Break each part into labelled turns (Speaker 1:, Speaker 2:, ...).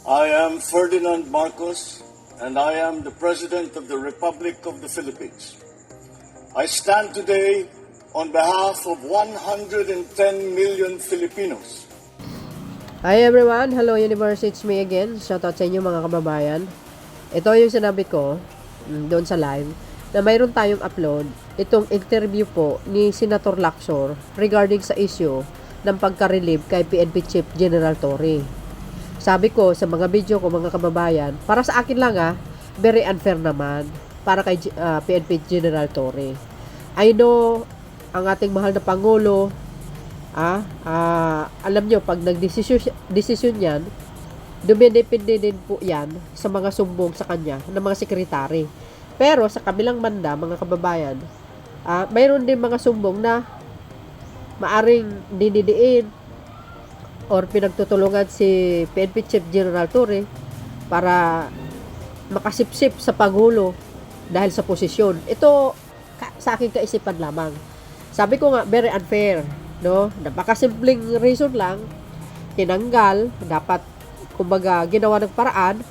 Speaker 1: I am Ferdinand Marcos, and I am the President of the Republic of the Philippines. I stand today on behalf of 110 million Filipinos.
Speaker 2: Hi everyone! Hello Universe! It's me again. Shoutout sa inyo mga kababayan. Ito yung sinabi ko doon sa live na mayroon tayong upload itong interview po ni Senator Lacson regarding sa issue ng pagka-relieve kay PNP Chief General Torre. Sabi ko sa mga video ko mga kababayan, para sa akin lang very unfair naman para kay PNP General Torre. I know ang ating mahal na Pangulo, alam nyo, pag nagdesisyon yan, dumidepende din po yan sa mga sumbong sa kanya ng mga sekretary. Pero sa kabilang banda, mga kababayan, mayroon din mga sumbong na maaring dinidiin or pinagtutulungan si PNP Chief General Torre para makasipsip sa Pangulo dahil sa posisyon. Ito sa aking kaisipan lamang. Sabi ko nga, very unfair, no? Napakasimpleng reason lang, tinanggal, dapat kumbaga ginawa ng paraan,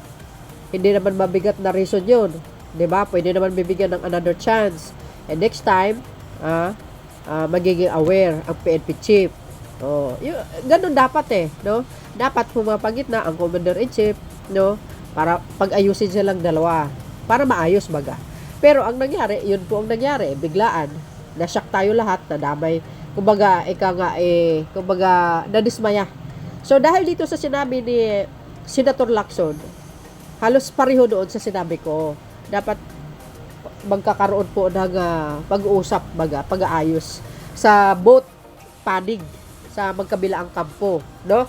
Speaker 2: hindi naman mabigat na reason yun. 'Di ba? Pwede naman bibigyan ng another chance. And next time, magiging aware ang PNP Chief. Ganun dapat no? Dapat pumapagit na ang Commander-in-Chief, no? Para pag-ayusin silang dalawa. Para maayos baga. Pero ang nangyari, yun po ang nangyari, biglaan. Na-shock tayo lahat, nadamay. Kumbaga, kumbaga, nadismaya. So, dahil dito sa sinabi ni Senator Lacson, halos pareho doon sa sinabi ko, dapat magkakaroon po ng pag-uusap baga, pag-aayos sa both panig sa magkabilaang kampo, no?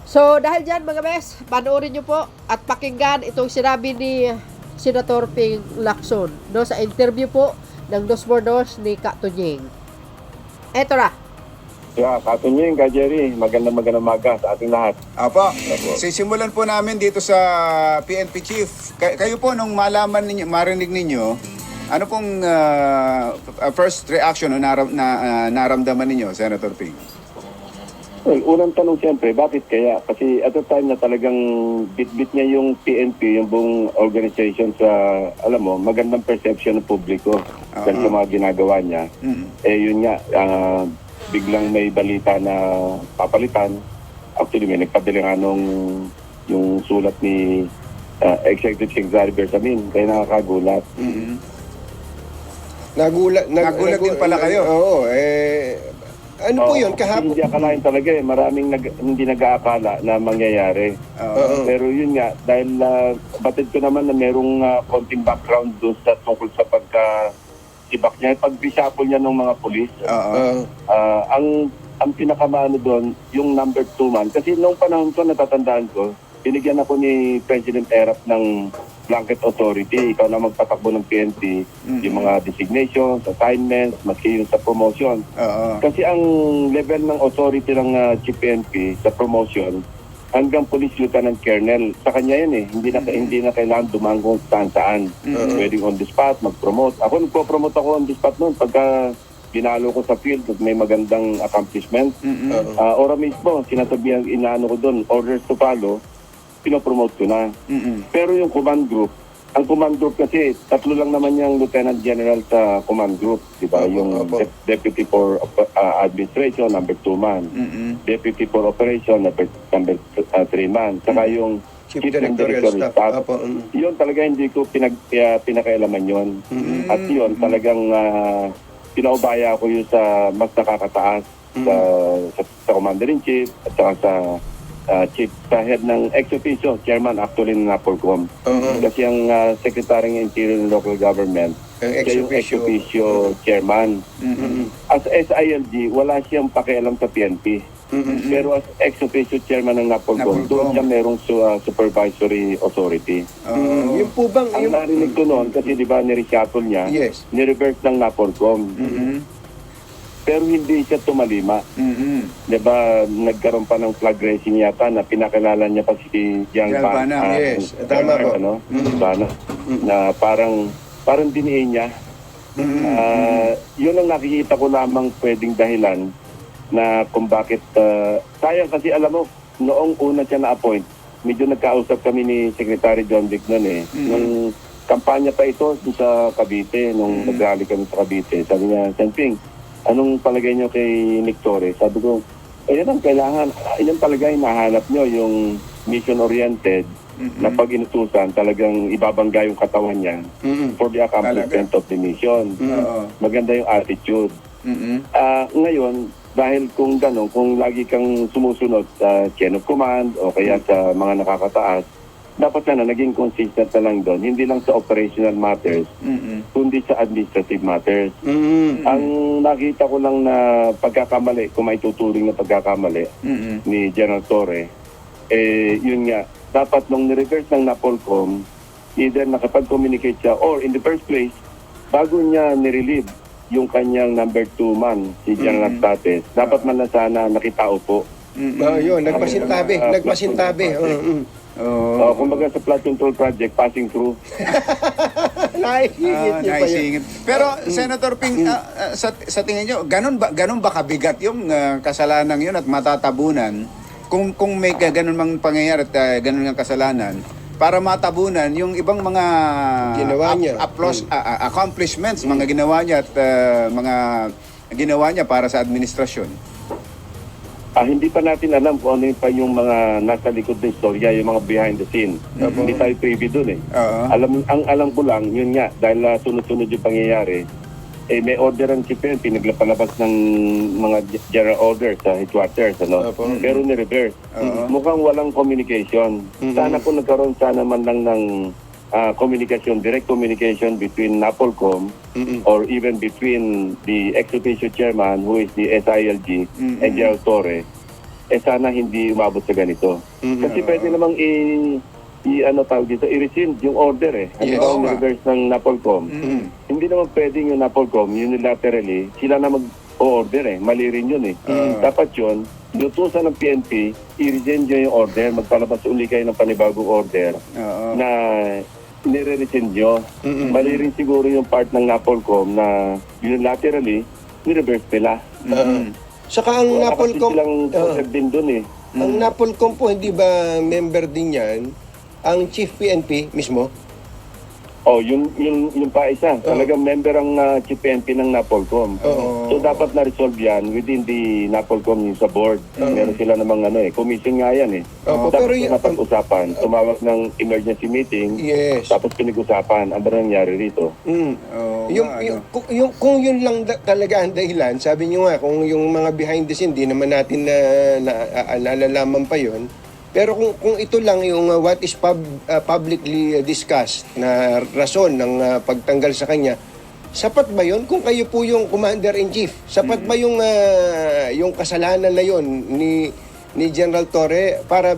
Speaker 2: So, dahil dyan mga bes, panoorin nyo po at pakinggan itong sinabi ni Senator Ping Lacson, no, sa interview po ng Dos por Dos ni Ka Tunying. Eto na.
Speaker 3: Yeah, Ka Tunying, Ka Jerry, magandang umaga sa ating lahat.
Speaker 4: Apo, sisimulan po namin dito sa PNP Chief. Kayo po, nung malaman ninyo, marinig ninyo, ano pong first reaction o naramdaman ninyo, Senator Ping?
Speaker 3: Well, unang tanong siyempre, bakit kaya? Kasi at the time na talagang bit-bit niya yung PNP, yung buong organization sa, alam mo, magandang perception ng publiko dahil sa mga ginagawa niya. Yun nga, biglang may balita na papalitan. Actually, may nagpadala nga nung yung sulat ni Executive Secretary Bersamin, kaya nakakagulat.
Speaker 4: Nagulat din pala kayo. Oo, ano po yun, kahapon?
Speaker 3: Hindi akalain talaga maraming hindi nag-aakala na mangyayari. Pero yun nga, dahil batid ko naman na merong konting background doon sa tungkol sa pagka-tibak niya, pag-reshuffle niya ng mga pulis. Ang pinakamano doon, yung number 2 man. Kasi noong panahon ko, natatandaan ko, binigyan ako ni President Erap ng blanket authority. Ikaw na magpatakbo ng PNP, yung mga designations, assignments, maski yung sa promotion. Kasi ang level ng authority ng Chief PNP sa promotion, hanggang Police Lieutenant Colonel, sa kanya yan Hindi na kailangan dumaan kung saan. Pwedeng on the spot, mag-promote. Ako, nagpo-promote ako on the spot noon pagka binalo ko sa field at may magandang accomplishment. Ora mismo, sinasabihan, inaano ko doon, orders to follow, pinopromote ko na. Pero yung command group, ang command group kasi, 3 lang naman yung Lieutenant General sa command group. Diba? Yung Deputy for Administration, number 2 man. Deputy for Operation, number 3 man. Saka yung Chief Director Staff. Yun talaga hindi ko pinakailaman yun. At yun talagang pinaubaya ko yun sa mas nakakataas sa Commander-in-Chief at saka sa Chief sa head ng ex-officio, chairman actually ng NAPOLCOM. Kasi ang Secretary ng Interior and Local Government, siya yung ex-officio chairman. As SILG, wala siyang pakialam sa PNP. Pero as ex-officio chairman ng NAPOLCOM, doon siya merong supervisory authority.
Speaker 4: Yung po bang...
Speaker 3: Ang narinig ko noon, kasi di ba nireshuffle niya, nireverse ng NAPOLCOM. Pero hindi siya tumalima. Diba, nagkaroon pa ng flag racing yata na pinakilala niya pa si Yang Bana.
Speaker 4: Yes, tama po.
Speaker 3: Bana, na parang diniin niya. Yun ang nakikita ko lamang pwedeng dahilan na kung bakit sayang kasi alam mo noong una siya na-appoint medyo nagkausap kami ni Secretary John Vic noon eh. Nung kampanya pa ito dun sa Cavite, nung nag-rally kami sa Cavite. Sabi niya, Senping, anong palagay niyo kay Nick Torres? Sabi ko, yan ang kailangan, yan talaga yung nahanap niyo, yung mission-oriented na pag inutusan, talagang ibabangga yung katawan niya for the accomplishment of the mission. Maganda yung attitude. Ngayon, dahil kung gano'n, kung lagi kang sumusunod sa chain of command o kaya sa mga nakakataas, dapat na naging consistent na lang doon, hindi lang sa operational matters, kundi sa administrative matters. Ang nakita ko lang na pagkakamali, kung may tuturing na pagkakamali ni General Torre, yun nga, dapat nung nireverse ng NAPOLCOM, either nakapag-communicate siya or in the first place, bago niya nirelieve yung kanyang number 2 man, si General States, dapat man lang sana nakitao po.
Speaker 5: Yun, nagpasintabi.
Speaker 3: Kumbaga sa flood control project, passing through.
Speaker 5: Naisingit niyo pa yun.
Speaker 4: Naisingit. Pero Senator Ping, sa tingin nyo, ganun ba kabigat yung kasalanan yun at matatabunan kung may ganun mang pangyayari at ganun nga kasalanan para matabunan yung ibang mga
Speaker 5: Ginawa niya.
Speaker 4: accomplishments, mga ginawa niya at mga ginawa niya para sa administrasyon.
Speaker 3: Hindi pa natin alam kung ano pa yung mga nasa likod ng istorya, yung mga behind the scene. Hindi tayo privy dun eh. Ang alam ko lang, yun nga, dahil sunod-sunod yung pangyayari, may order ang CPN, pinaglapalabas ng mga general order sa headquarters, ano? Pero ni-reverse. Mukhang walang communication. Sana po nagkaroon sana man lang ng communication, direct communication between NAPOLCOM or even between the ex-officio chairman who is the SILG and General Torre, sana hindi umabot sa ganito. Kasi pwede namang i-rescind yung order eh. Halimbawa, reverse ng NAPOLCOM. Hindi naman pwedeng yung NAPOLCOM unilaterally, sila na mag-order eh. Mali rin yun eh. Dapat yun, lutusan ng PNP, i-rescind nyo yung order, magpalabas uli kayo ng panibagong order na nire-rescind nyo. Mali rin siguro yung part ng NAPOLCOM na unilaterally, ni-reverse nila.
Speaker 5: Saka ang NAPOLCOM,
Speaker 3: silang din dun eh.
Speaker 5: ang NAPOLCOM po, hindi ba member din yan ang Chief PNP mismo?
Speaker 3: Yung pa isa. Talagang member ang Chief PNP ng NAPOLCOM. So dapat na-resolve yan within the NAPOLCOM yung sa board. Meron sila namang commission nga yan eh. Dapat
Speaker 5: pero
Speaker 3: na pag-usapan. Tumawag ng emergency meeting.
Speaker 5: Yes.
Speaker 3: Tapos pinag-usapan. Ano ba nangyari rito?
Speaker 5: Kung yun lang talaga ang dahilan, sabi nyo nga, kung yung mga behind the scene, di naman natin nalalaman pa yun. Pero kung ito lang yung what is publicly discussed na rason ng pagtanggal sa kanya, sapat ba yun? Kung kayo po yung Commander-in-Chief, sapat ba yung kasalanan na yun ni General Torre para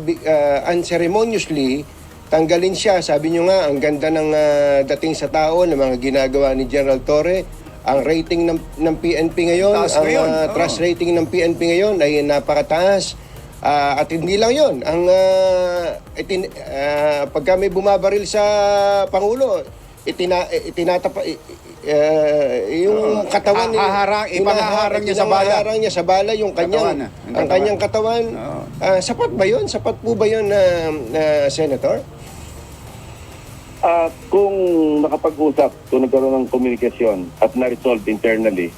Speaker 5: unceremoniously tanggalin siya? Sabi nyo nga, ang ganda ng dating sa tao ng mga ginagawa ni General Torre. Ang rating ng PNP ngayon, trust rating ng PNP ngayon ay napakataas. At hindi lang yon, ang pagka may bumabaril sa Pangulo, yung katawan
Speaker 4: ipahaharang niya sa bala.
Speaker 5: Ipahaharang niya sa bala yung kanyang katawan. Sapat ba yon? Sapat po ba yon na Senator?
Speaker 3: Kung nakapag-usap, kung nagkaroon ng komunikasyon at na-resolve internally,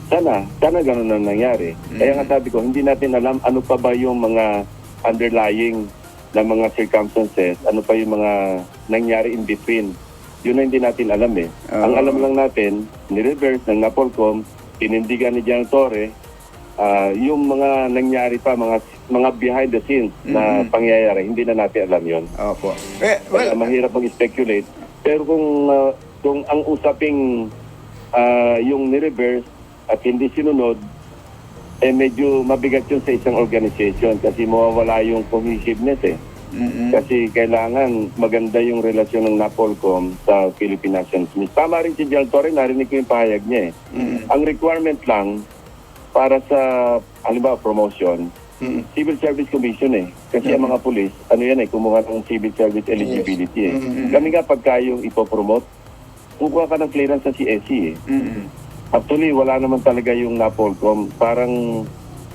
Speaker 3: sana ganun na nangyari. Kaya nga sabi ko, hindi natin alam ano pa ba yung mga underlying na mga circumstances, ano pa yung mga nangyari in between. Yun na hindi natin alam eh. Ang alam lang natin, ni-reverse ng NAPOLCOM, pinindigan ni General Torre, yung mga nangyari pa, mga behind the scenes na pangyayari, hindi na natin alam yun.
Speaker 4: Opo.
Speaker 3: Mahirap mag-speculate. Pero kung ang usaping yung ni-reverse at hindi sinunod, medyo mabigat yun sa isang organization kasi mawawala yung cohesiveness eh. Kasi kailangan maganda yung relasyon ng NAPOLCOM sa Philippine National Police. Tama rin si General Torre, narinig ko yung pahayag niya eh. Ang requirement lang para sa, halimbawa, promotion, Civil Service Commission eh. Kasi ang mga pulis, kumuha ng Civil Service Eligibility eh. Kami nga pagka yung ipopromote, kukuha ka ng clearance sa CSC eh. Actually, wala naman talaga yung NAPOLCOM. Parang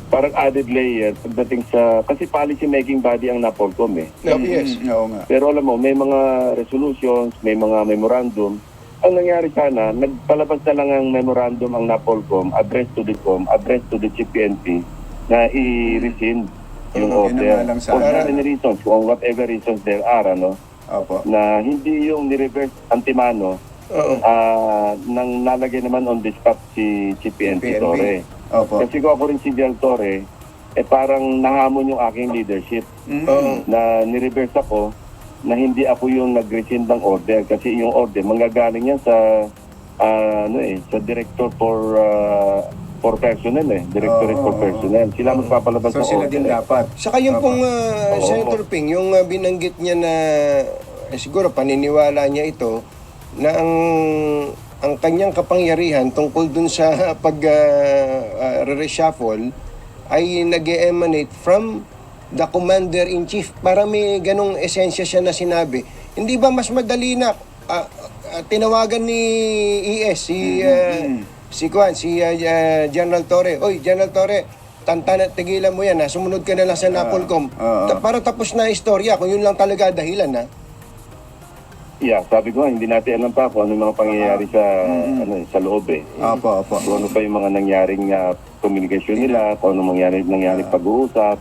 Speaker 3: parang added layer pagdating sa, kasi policy making body ang NAPOLCOM eh.
Speaker 5: No, yes.
Speaker 4: Oo nga.
Speaker 3: Pero alam mo, may mga resolutions, may mga memorandum. Ang nangyari sana, nagpalabas na lang ang memorandum ang NAPOLCOM, addressed to the COM, addressed to the Chief PNP, na i-rescind yung
Speaker 4: Yun
Speaker 3: order.
Speaker 4: naman lang
Speaker 3: For
Speaker 4: sana.
Speaker 3: certain reasons, kung whatever reasons there are,
Speaker 4: Opo.
Speaker 3: na hindi yung ni-reverse antimano, nang nalagay naman on the spot si PNP
Speaker 4: PNP.
Speaker 3: Torre.
Speaker 4: Opo.
Speaker 3: Kasi kung ako rin si Del Torre, parang nahamon yung aking leadership na ni-reverse ako na hindi ako yung nag-rescind ng order kasi yung order manggagaling yan sa sa director for personnel directorate for personnel. Sila magpapalabas
Speaker 4: So
Speaker 3: ng
Speaker 4: sila
Speaker 3: order.
Speaker 4: din dapat.
Speaker 5: Saka yung pong Senator Ping, yung binanggit niya na siguro paniniwala niya ito na ang kanyang kapangyarihan tungkol dun sa reshuffle ay nag-emanate from the commander-in-chief. Para may ganong esensya siya na sinabi. Hindi ba mas madali na tinawagan ni ES si General Torre, oy General Torre, tigilan mo yan, sumunod ka na lang sa NAPOLCOM. Para tapos na istorya kung yun lang talaga dahilan na.
Speaker 3: Yeah, sabi ko hindi natin alam pa kung ano yung mga pangyayari sa loob eh.
Speaker 4: Opo.
Speaker 3: Kung ano pa yung mga nangyaring communication nila, kung ano nangyaring pag-uusap.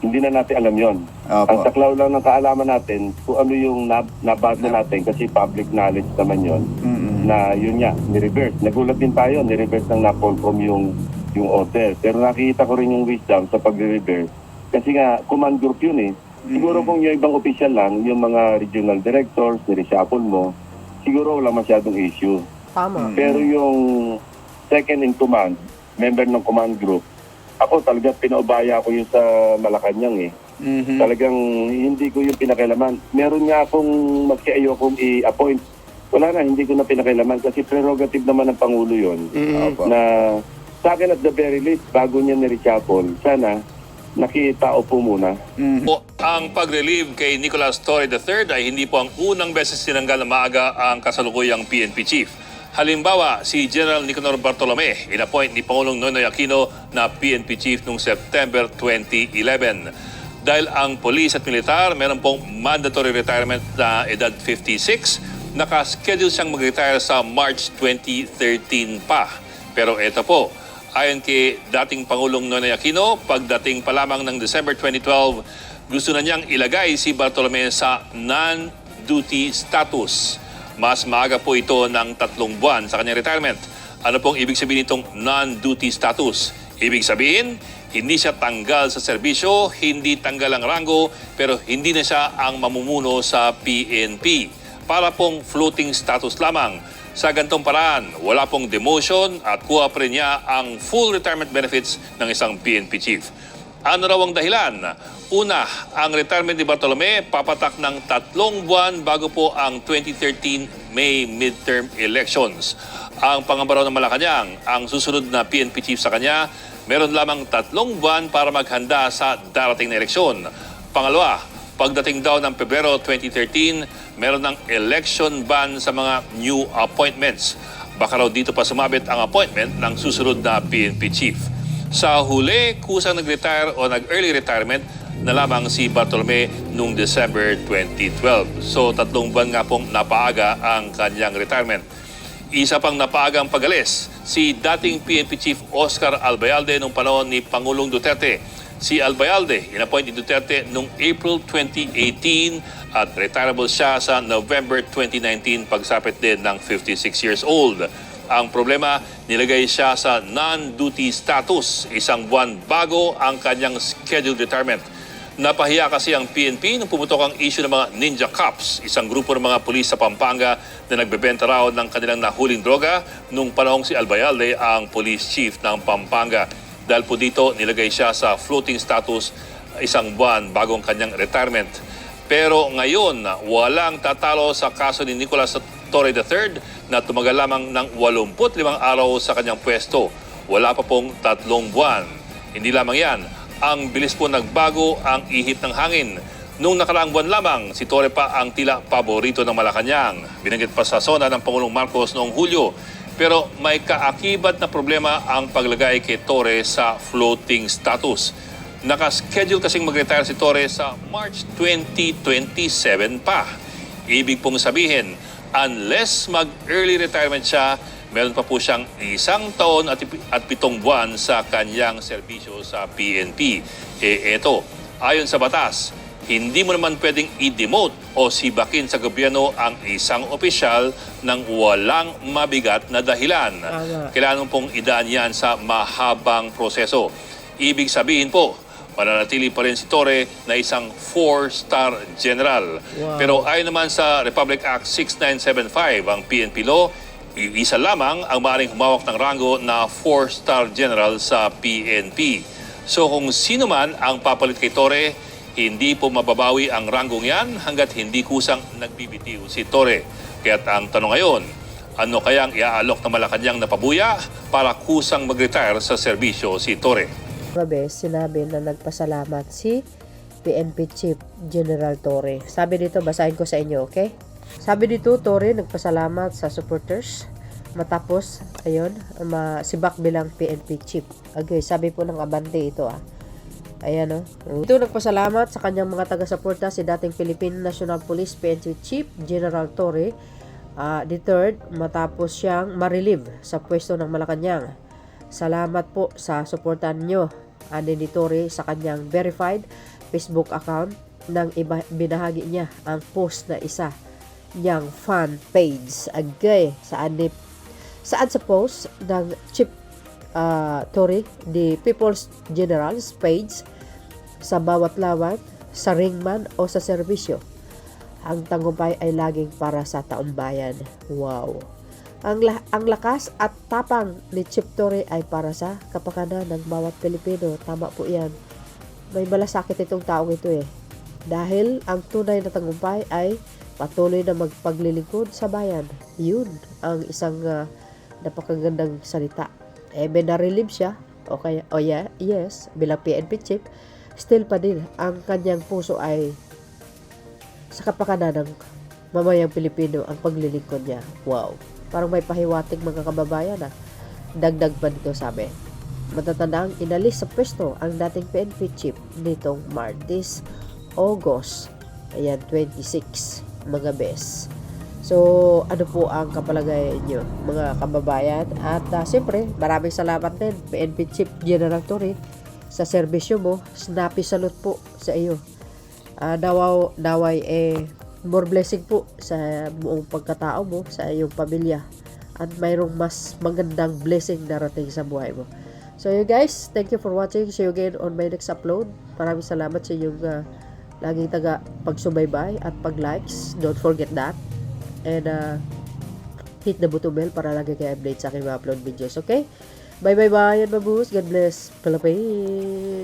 Speaker 3: Hindi na natin alam yon.
Speaker 4: Opo.
Speaker 3: Ang saklaw lang ng kaalaman natin kung ano yung nabasa natin kasi public knowledge naman yon na yun nga, ni-reverse. Nagulat din tayo, ni-reverse ng NAPOLCOM yung order. Pero nakikita ko rin yung wisdom sa pag-reverse. Kasi nga, command group yun eh. Siguro kung yung ibang official lang, yung mga regional directors, ni-reshuffle mo, siguro wala masyadong issue.
Speaker 2: Tama.
Speaker 3: Pero yung second in command, member ng command group, ako talaga pinaubaya ko yun sa Malacanang eh. Talagang hindi ko yung pinakailaman. Meron nga akong maski ayokong i-appoint. Wala na, hindi ko na pinakailaman kasi prerogative naman ng Pangulo yun. Na sa akin at the very least, bago niya ni-reshuffle, sana nakitao po muna.
Speaker 6: Po, ang pag-relieve kay Nicolas Torre III ay hindi po ang unang beses tinanggal na maaga ang kasalukuyang PNP chief. Halimbawa, si General Nicanor Bartolome, inappoint ni Pangulong Noynoy Aquino na PNP chief noong September 2011. Dahil ang polis at militar, meron pong mandatory retirement na edad 56, nakaschedule siyang mag-retire sa March 2013 pa. Pero eto po, ayon kay dating Pangulong Noynoy Aquino, pagdating pa lamang ng December 2012, gusto na niyang ilagay si Bartolome sa non-duty status. Mas maaga po ito ng 3 buwan sa kanyang retirement. Ano pong ibig sabihin itong non-duty status? Ibig sabihin, hindi siya tanggal sa serbisyo, hindi tanggal ang rango, pero hindi na siya ang mamumuno sa PNP. Para pong floating status lamang. Sa gantong paraan, wala pong demotion at kuha pa rin niya ang full retirement benefits ng isang PNP chief. Ano raw ang dahilan? Una, ang retirement ni Bartolome papatak ng 3 buwan bago po ang 2013 May midterm elections. Ang pangamba raw ng Malacanang, ang susunod na PNP chief sa kanya, meron lamang 3 buwan para maghanda sa darating na eleksyon. Pangalawa, pagdating daw ng Pebrero 2013, meron ng election ban sa mga new appointments. Baka raw dito pa sumabit ang appointment ng susunod na PNP chief. Sa huli, kusang nag-retire o nag-early retirement na lamang si Bartolome noong December 2012. So 3 buwan nga pong napaaga ang kanyang retirement. Isa pang napaagang pag-alis, si dating PNP chief Oscar Albayalde noong panahon ni Pangulong Duterte. Si Albayalde, inappoint ni Duterte noong April 2018 at retirable siya sa November 2019 pagsapit din ng 56 years old. Ang problema, nilagay siya sa non-duty status, 1 buwan bago ang kanyang scheduled retirement. Napahiya kasi ang PNP nung pumutok ang issue ng mga Ninja Cops, isang grupo ng mga pulis sa Pampanga na nagbebenta raw ng kanilang nahuling droga nung panahong si Albayalde ang police chief ng Pampanga. Dahil po dito, nilagay siya sa floating status 1 buwan bago ang kanyang retirement. Pero ngayon, walang tatalo sa kaso ni Nicolas Torre III na tumagal lamang ng 85 araw sa kanyang pwesto. Wala pa pong 3 buwan. Hindi lamang yan, ang bilis po nagbago ang ihip ng hangin. Nung nakaraang buwan lamang, si Torre pa ang tila paborito ng Malacanang. Binanggit pa sa SONA ng Pangulong Marcos noong Hulyo. Pero may kaakibat na problema ang paglagay kay Torre sa floating status. Nakaschedule kasing mag-retire si Torre sa March 2027 pa. Ibig pong sabihin, unless mag-early retirement siya, meron pa po siyang 1 taon at 7 buwan sa kanyang serbisyo sa PNP. Eto, ayon sa batas, hindi mo naman pwedeng i-demote o sibakin sa gobyerno ang isang opisyal ng walang mabigat na dahilan.
Speaker 2: Tama.
Speaker 6: Kailangan pong idaan yan sa mahabang proseso. Ibig sabihin po, mananatili pa rin si Torre na isang 4-star general.
Speaker 2: Wow.
Speaker 6: Pero ayon naman sa Republic Act 6975, ang PNP law, isa lamang ang maaaring humawak ng rango na 4-star general sa PNP. So kung sino man ang papalit kay Torre, hindi po mababawi ang ranggong yan hanggat hindi kusang nagbibitiw si Torre. Kaya't ang tanong ngayon, ano kayang iaalok na Malacanang na pabuya para kusang mag-retire sa serbisyo si Torre?
Speaker 2: Gabi, sinabi na nagpasalamat si PNP Chief General Torre. Sabi dito, basahin ko sa inyo, okay? Sabi dito, Torre nagpasalamat sa supporters matapos, ayun, sibak bilang PNP Chief. Okay, sabi po ng Abante ito Ayan Ito nagpasalamat sa kanyang mga taga-suporta si dating Philippine National Police PNP Chief General Torre deterred matapos siyang ma-relieve sa pwesto ng Malacanang. Salamat po sa suporta niyo, ani ni Torre sa kanyang verified Facebook account nang binahagi niya ang post na isa niyang fan page. Agay, saan sa post ng Chief Torre, the People's General's page, sa bawat lawan, sa ringman o sa serbisyo, ang tagumpay ay laging para sa taong bayan. Wow! Ang lakas at tapang ni Chief Torre ay para sa kapakanan ng bawat Pilipino. Tama po yan. May malasakit itong taong ito Dahil ang tunay na tagumpay ay patuloy na magpaglilingkod sa bayan. Yun ang isang napakagandang salita. Na-relieve siya, yes, bilang PNP Chief, still pa din, ang kanyang puso ay sa kapakanan ng mamayang Pilipino ang paglilingkod niya. Wow! Parang may pahiwatig mga kababayan Dagdag pa dito sabi. Matatandang inalis sa pwesto ang dating PNP Chief nitong Martes, August, 26, mga bes. So, ano po ang kapalagay niyo, mga kababayan? At siyempre, maraming salamat din, PNP Chief General Torre, sa serbisyo mo. Snappy salute po sa iyo. Naway more blessing po sa buong pagkatao mo, sa iyong pamilya. At mayroong mas magandang blessing darating sa buhay mo. So you guys, thank you for watching. See you again on my next upload. Maraming salamat sa inyong laging pagsubaybay at pag-likes. Don't forget that. And hit the button bell para lagi kayo update sa aking mga upload videos. Okay? Bye. Yan, babus. God bless. Philippines.